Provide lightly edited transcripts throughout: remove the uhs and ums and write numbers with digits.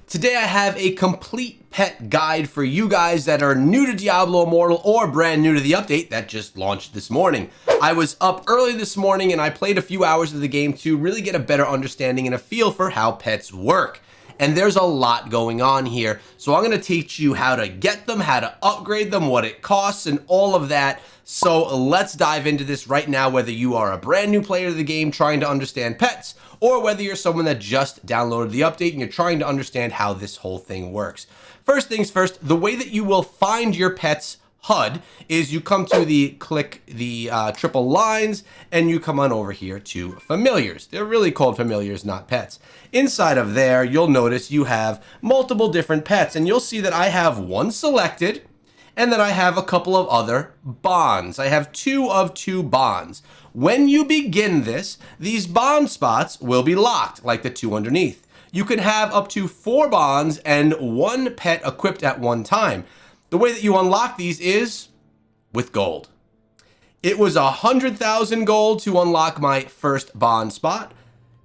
Today I have a complete pet guide for you guys that are new to Diablo Immortal or brand new to the update that just launched this morning. I was up early this morning and I played a few hours of the game to really get a better understanding and a feel for how pets work. And there's a lot going on here, so I'm going to teach you how to get them, how to upgrade them, what it costs, and all of that. So let's dive into this right now, whether you are a brand new player of the game trying to understand pets, or whether you're someone that just downloaded the update and you're trying to understand how this whole thing works. First things first, the way that you will find your pet's HUD is you come to click the triple lines and you come on over here to familiars. They're really called familiars, not pets. Inside of there, you'll notice you have multiple different pets, and you'll see that I have one selected and then I have a couple of other bonds. I have 2 of 2 bonds. When you begin this, these bond spots will be locked like the 2 underneath. You can have up to 4 bonds and 1 pet equipped at one time. The way that you unlock these is with gold. It was 100,000 gold to unlock my first bond spot.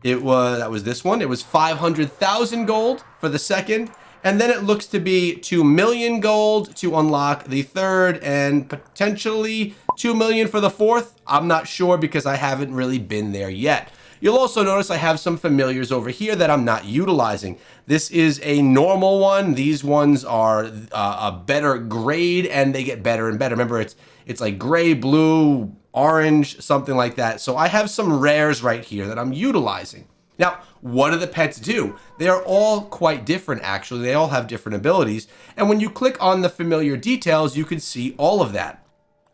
That was this one. It was 500,000 gold for the second. And then it looks to be 2 million gold to unlock the third and potentially 2 million for the fourth. I'm not sure because I haven't really been there yet. You'll also notice I have some familiars over here that I'm not utilizing. This is a normal one. These ones are a better grade and they get better and better. Remember, it's like gray, blue, orange, something like that. So I have some rares right here that I'm utilizing. Now, what do the pets do? They are all quite different, actually. They all have different abilities. And when you click on the familiar details, you can see all of that.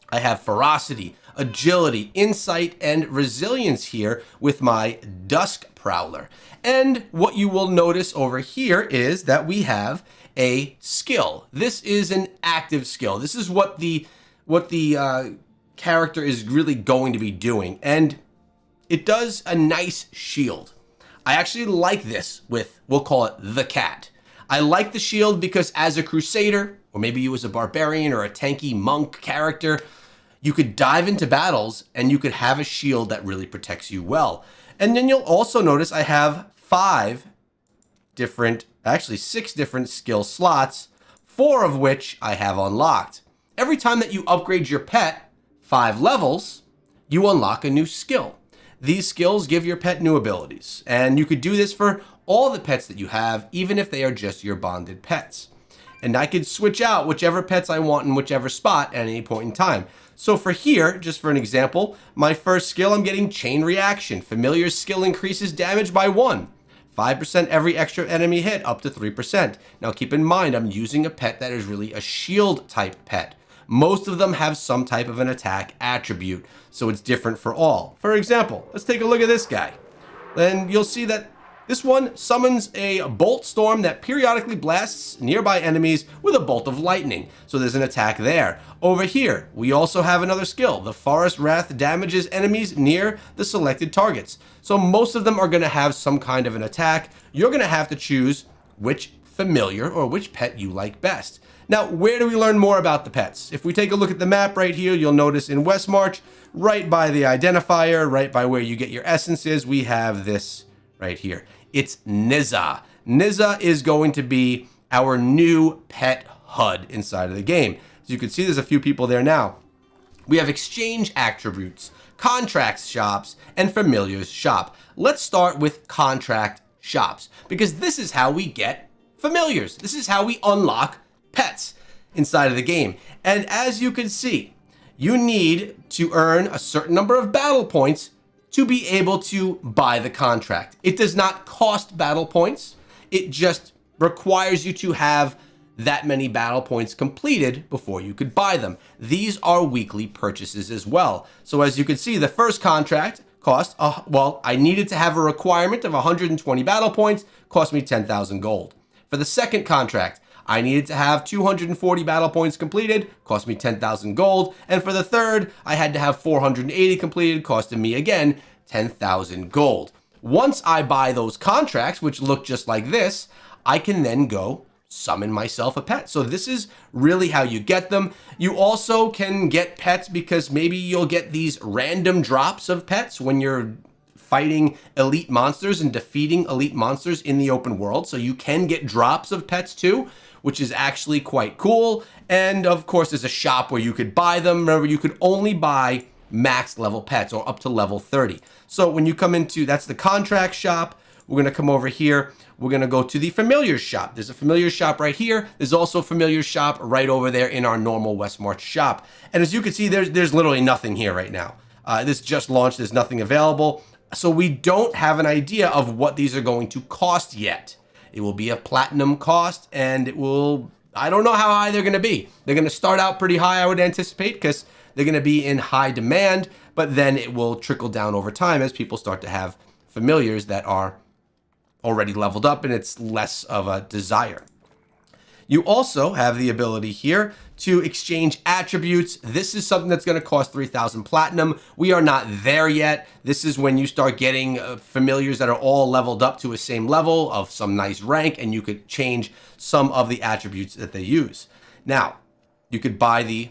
I have ferocity, agility, insight, and resilience here with my Dusk Prowler. And what you will notice over here is that we have a skill. This is an active skill. This is what the character is really going to be doing. And it does a nice shield. I actually like this with, we'll call it the cat. I like the shield because as a crusader, or maybe you as a barbarian or a tanky monk character, you could dive into battles and you could have a shield that really protects you well. And then you'll also notice I have 6 different skill slots, 4 of which I have unlocked. Every time that you upgrade your pet 5 levels, you unlock a new skill. These skills give your pet new abilities, and you could do this for all the pets that you have, even if they are just your bonded pets. And I could switch out whichever pets I want in whichever spot at any point in time. So for here, just for an example, my first skill, I'm getting Chain Reaction. Familiar skill increases damage by 1. 5% every extra enemy hit, up to 3%. Now keep in mind, I'm using a pet that is really a shield type pet. Most of them have some type of an attack attribute, so it's different for all. For example, let's take a look at this guy. Then you'll see that this one summons a bolt storm that periodically blasts nearby enemies with a bolt of lightning. So there's an attack there. Over here, we also have another skill. The Forest Wrath damages enemies near the selected targets. So most of them are going to have some kind of an attack. You're going to have to choose which familiar or which pet you like best. Now, where do we learn more about the pets? If we take a look at the map right here, you'll notice in Westmarch, right by the identifier, right by where you get your essences, we have this right here. It's Nizza. Nizza is going to be our new pet HUD inside of the game. As you can see, there's a few people there now. We have exchange attributes, contracts shops, and familiars shop. Let's start with contract shops, because this is how we get familiars. This is how we unlock pets inside of the game. And as you can see, you need to earn a certain number of battle points to be able to buy the contract. It does not cost battle points. It just requires you to have that many battle points completed before you could buy them. These are weekly purchases as well. So as you can see, the first contract cost, I needed to have a requirement of 120 battle points, cost me 10,000 gold. For the second contract, I needed to have 240 battle points completed, cost me 10,000 gold. And for the third, I had to have 480 completed, costing me again 10,000 gold. Once I buy those contracts, which look just like this, I can then go summon myself a pet. So this is really how you get them. You also can get pets because maybe you'll get these random drops of pets when you're fighting elite monsters and defeating elite monsters in the open world. So you can get drops of pets too, which is actually quite cool. And of course, there's a shop where you could buy them. Remember, you could only buy max level pets or up to level 30. So when you come into, that's the contract shop. We're going to come over here. We're going to go to the familiars shop. There's a familiars shop right here. There's also a familiars shop right over there in our normal Westmarch shop. And as you can see, there's literally nothing here right now. This just launched. There's nothing available. So we don't have an idea of what these are going to cost yet. It will be a platinum cost, and it will, I don't know how high they're going to be. They're going to start out pretty high, I would anticipate, because they're going to be in high demand, but then it will trickle down over time as people start to have familiars that are already leveled up and it's less of a desire. You also have the ability here to exchange attributes. This is something that's going to cost 3,000 platinum. We are not there yet. This is when you start getting familiars that are all leveled up to a same level of some nice rank, and you could change some of the attributes that they use. Now, you could buy the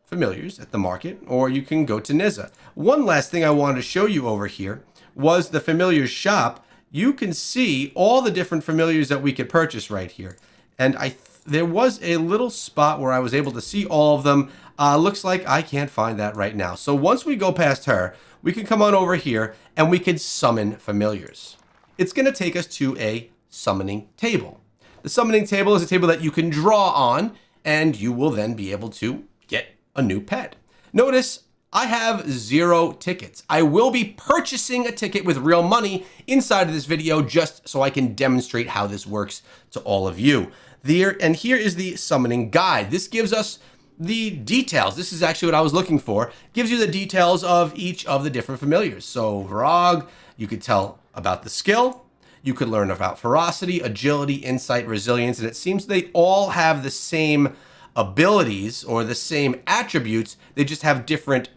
familiars at the market, or you can go to Nizza. One last thing I wanted to show you over here was the familiars shop. You can see all the different familiars that we could purchase right here. And there was a little spot where I was able to see all of them. Looks like I can't find that right now. So once we go past her, we can come on over here and we can summon familiars. It's going to take us to a summoning table. The summoning table is a table that you can draw on, and you will then be able to get a new pet. Notice I have 0 tickets. I will be purchasing a ticket with real money inside of this video just so I can demonstrate how this works to all of you. And here is the summoning guide. This gives us the details. This is actually what I was looking for. Gives you the details of each of the different familiars. So Varog, you could tell about the skill. You could learn about ferocity, agility, insight, resilience, and it seems they all have the same abilities or the same attributes. They just have different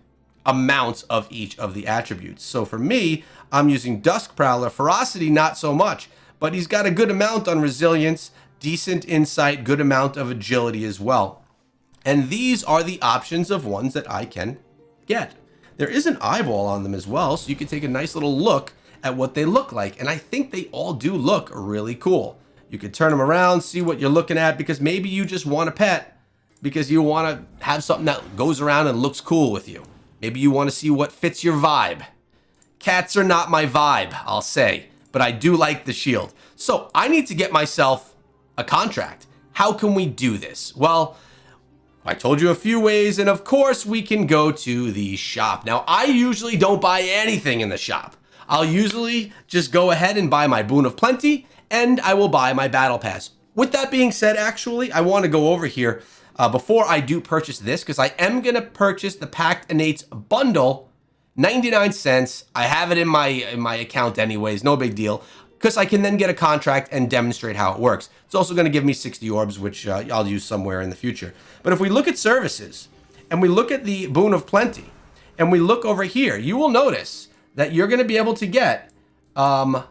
amounts of each of the attributes. So for me, I'm using Dusk Prowler. Ferocity, not so much, but he's got a good amount on resilience, decent insight, good amount of agility as well. And these are the options of ones that I can get. There is an eyeball on them as well, so you can take a nice little look at what they look like. And I think they all do look really cool. You could turn them around, see what you're looking at, because maybe you just want a pet because you want to have something that goes around and looks cool with you. Maybe you want to see what fits your vibe. Cats are not my vibe, I'll say, but I do like the shield. So I need to get myself a contract. How can we do this? Well, I told you a few ways, and of course we can go to the shop. Now, I usually don't buy anything in the shop. I'll usually just go ahead and buy my Boon of Plenty, and I will buy my Battle Pass. With that being said, actually, I want to go over here before I do purchase this, because I am going to purchase the Pact Innates bundle, 99 cents. I have it in my account anyways, no big deal, because I can then get a contract and demonstrate how it works. It's also going to give me 60 orbs, which I'll use somewhere in the future. But if we look at services, and we look at the Boon of Plenty, and we look over here, you will notice that you're going to be able to get a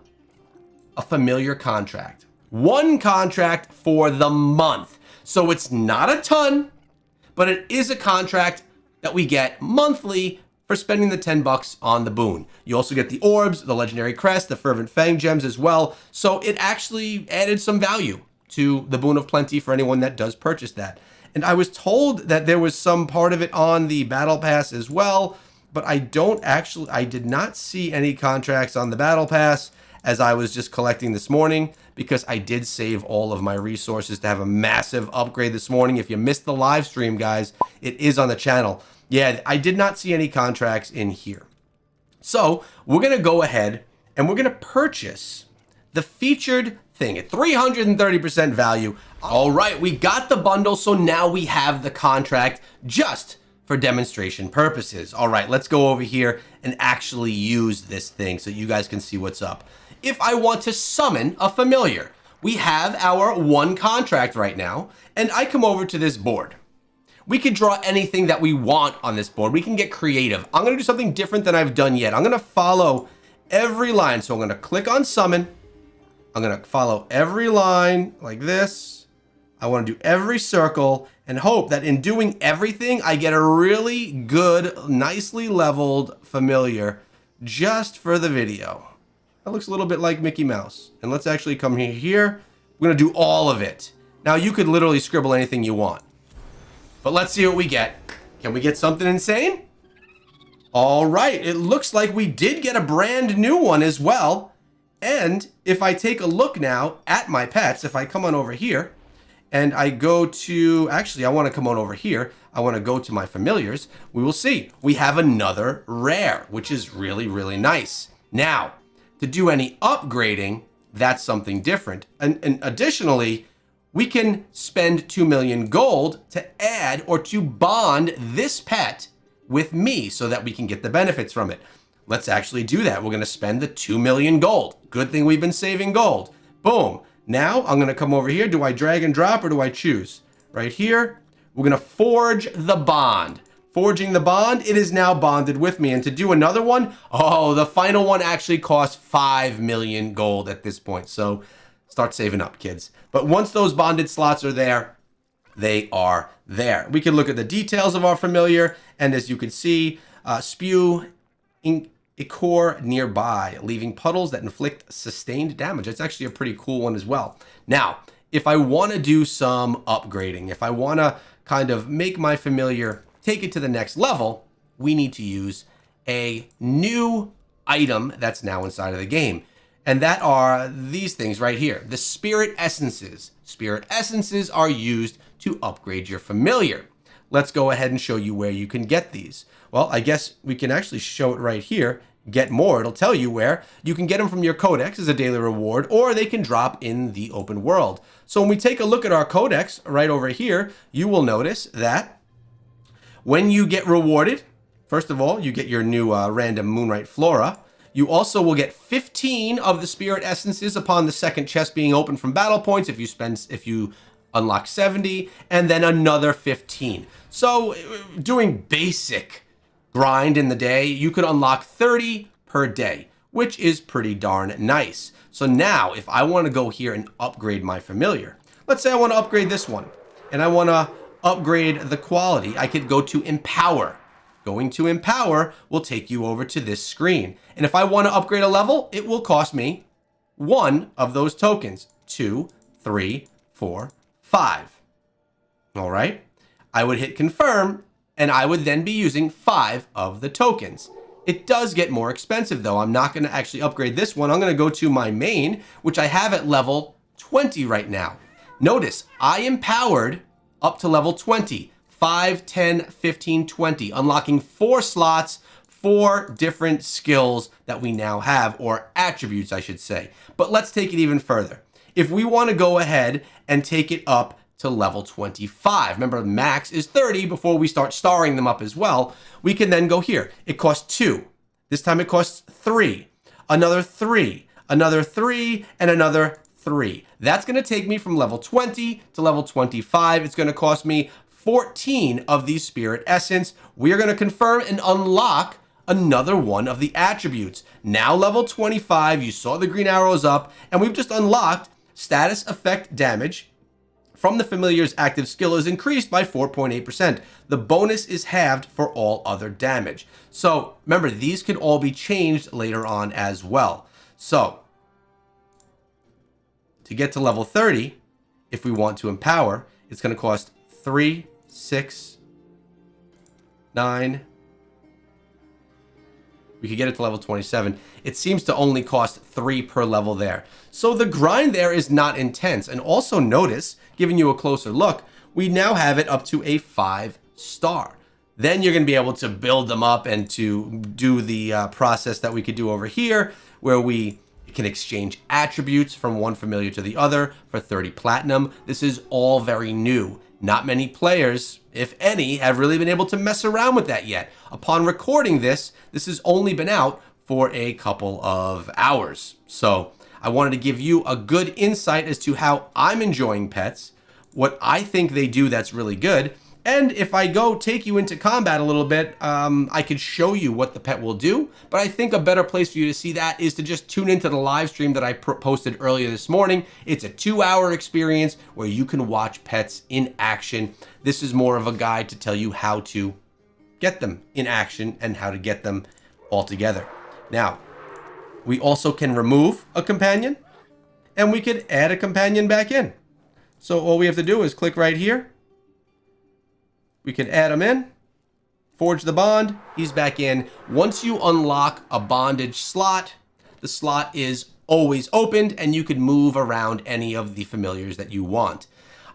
familiar contract. One contract for the month. So it's not a ton, but it is a contract that we get monthly for spending the 10 bucks on the boon. You also get the orbs, the legendary crest, the fervent fang gems as well. So it actually added some value to the Boon of Plenty for anyone that does purchase that. And I was told that there was some part of it on the Battle Pass as well, but I did not see any contracts on the Battle Pass as I was just collecting this morning, because I did save all of my resources to have a massive upgrade this morning. If you missed the live stream, guys, it is on the channel. Yeah, I did not see any contracts in here. So we're going to go ahead and we're going to purchase the featured thing at 330% value. All right, we got the bundle, so now we have the contract just for demonstration purposes. All right, let's go over here and actually use this thing so you guys can see what's up. If I want to summon a familiar, we have our one contract right now, and I come over to this board. We can draw anything that we want on this board. We can get creative. I'm going to do something different than I've done yet. I'm going to follow every line. So I'm going to click on summon. I'm going to follow every line like this. I want to do every circle and hope that in doing everything, I get a really good, nicely leveled familiar just for the video. That looks a little bit like Mickey Mouse. And let's actually come here. We're going to do all of it. Now, you could literally scribble anything you want. But let's see what we get. Can we get something insane? All right. It looks like we did get a brand new one as well. And if I take a look now at my pets, if I come on over here and I go to, actually, I want to come on over here. I want to go to my familiars. We will see. We have another rare, which is really, really nice. Now, to do any upgrading, that's something different. And additionally, we can spend 2 million gold to add or to bond this pet with me so that we can get the benefits from it. Let's actually do that. We're going to spend the 2 million gold. Good thing we've been saving gold. Boom. Now I'm going to come over here. Do I drag and drop or do I choose? Right here, we're going to forge the bond. Forging the bond, it is now bonded with me. And to do another one, oh, the final one actually costs 5 million gold at this point. So start saving up, kids. But once those bonded slots are there, they are there. We can look at the details of our familiar. And as you can see, spew ichor nearby, leaving puddles that inflict sustained damage. That's actually a pretty cool one as well. Now, if I want to do some upgrading, if I want to kind of make my familiar take it to the next level, we need to use a new item that's now inside of the game. And that are these things right here, the spirit essences. Spirit essences are used to upgrade your familiar. Let's go ahead and show you where you can get these. Well, I guess we can actually show it right here. Get more, it'll tell you where. You can get them from your codex as a daily reward, or they can drop in the open world. So when we take a look at our codex right over here, you will notice that when you get rewarded, first of all, you get your new random Moonlight Flora. You also will get 15 of the spirit essences upon the second chest being opened from battle points if you unlock 70, and then another 15. So doing basic grind in the day, you could unlock 30 per day, which is pretty darn nice. So now if I want to go here and upgrade my familiar, let's say I want to upgrade this one and I want to upgrade the quality, I could go to Empower. Going to Empower will take you over to this screen. And if I want to upgrade a level, it will cost me one of those tokens. 2, 3, 4, 5. All right. I would hit confirm and I would then be using 5 of the tokens. It does get more expensive though. I'm not going to actually upgrade this one. I'm going to go to my main, which I have at level 20 right now. Notice I empowered up to level 20, 5, 10, 15, 20, unlocking 4 slots, 4 different skills that we now have, or attributes, I should say. But let's take it even further. If we want to go ahead and take it up to level 25, remember max is 30 before we start starring them up as well, we can then go here. It costs 2. This time it costs 3, another 3, another 3, and another 3. That's going to take me from level 20 to level 25. It's going to cost me 14 of these spirit essence. We are going to confirm and unlock another one of the attributes. Now level 25, you saw the green arrows up, and we've just unlocked status effect damage from the familiar's active skill is increased by 4.8%. The bonus is halved for all other damage. So remember, these can all be changed later on as well. So to get to level 30, if we want to empower, it's going to cost 3, 6, 9. We could get it to level 27. It seems to only cost 3 per level there. So the grind there is not intense. And also notice, giving you a closer look, we now have it up to a 5-star. Then you're going to be able to build them up and to do the process that we could do over here, where we can exchange attributes from one familiar to the other for 30 platinum. This is all very new. Not many players, if any, have really been able to mess around with that yet. Upon recording this, this has only been out for a couple of hours. So I wanted to give you a good insight as to how I'm enjoying pets, what I think they do that's really good. And if I go take you into combat a little bit, I could show you what the pet will do. But I think a better place for you to see that is to just tune into the live stream that I posted earlier this morning. It's a 2-hour experience where you can watch pets in action. This is more of a guide to tell you how to get them in action and how to get them all together. Now, we also can remove a companion, and we could add a companion back in. So all we have to do is click right here. We can add him in, forge the bond, he's back in. Once you unlock a bondage slot, the slot is always opened and you can move around any of the familiars that you want.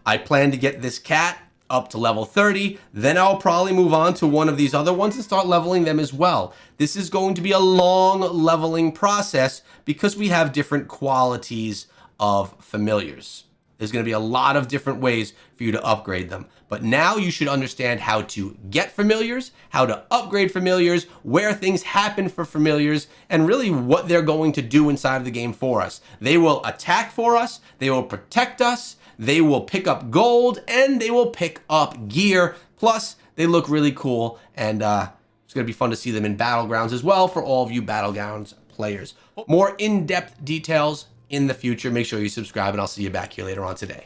I plan to get this cat up to level 30, then I'll probably move on to one of these other ones and start leveling them as well. This is going to be a long leveling process because we have different qualities of familiars. There's going to be a lot of different ways for you to upgrade them. But now you should understand how to get familiars, how to upgrade familiars, where things happen for familiars, and really what they're going to do inside of the game for us. They will attack for us, they will protect us, they will pick up gold, and they will pick up gear. Plus, they look really cool, and it's going to be fun to see them in Battlegrounds as well for all of you Battlegrounds players. More in-depth details in the future. Make sure you subscribe, and I'll see you back here later on today.